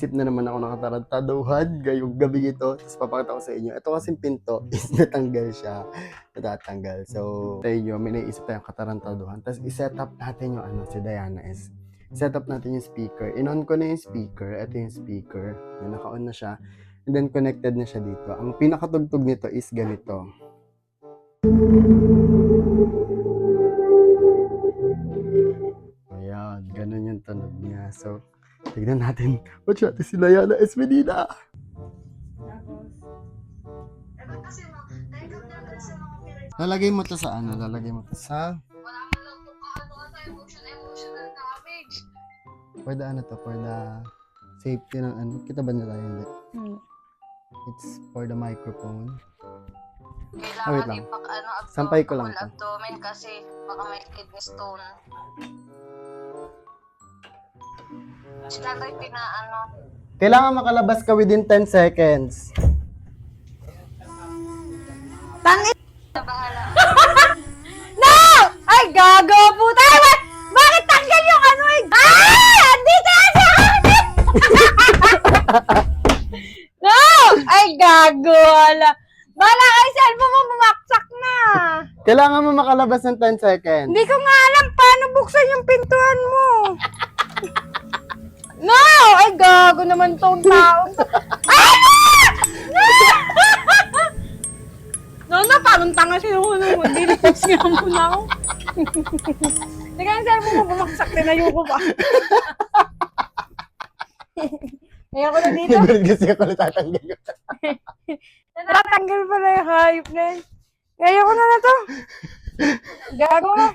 Nag-isip na naman ako ng katarantaduhan ngayong gabi ito. Tapos papakita ko sa inyo. Ito kasing pinto is natanggal siya. Natatanggal. So, sa inyo, may naisip tayong katarantaduhan. Tapos iset up natin yung si Diana is set up natin yung speaker. In-on ko na yung speaker. Ito yung speaker. Yan, naka-on na siya. And then connected na siya dito. Ang pinakatugtog nito is ganito. Ayan, ganun yung tunog niya. So, tignan natin. Watch natin si Diana Esmedina. Lalagay mo to sa ano? Lalagay mo to sa... For the ano to? For the safety ng ano? Kita ba na tayo? Hindi. It's for the microphone. Kailangan wait lang. Sampay ko lang to. Abdomen kasi baka may kidney stone. Sila tayo pinaano. Kailangan makalabas ka within 10 seconds. Tangin! Na bahala. No! Ay, gago puta! Bakit tanggal yung ano eh? Andito na si Ate! No! Ay, gago! Ala. Bala kay cellphone mo, bumaksak na. Kailangan mo makalabas ng 10 seconds. Hindi ko nga alam paano buksan yung pintuan mo. No! Ay, gago naman tong tao. Ay, no! No, parang tanga siya yung ano. Hindi na muna ako. Teka, ang cellphone mo bumaksak. Tinayo ko pa. Ayoko na dito. Hindi kasi ako natatanggal yun. Tatanggal pala yung hayop na yun. Ayoko na to. Gago na.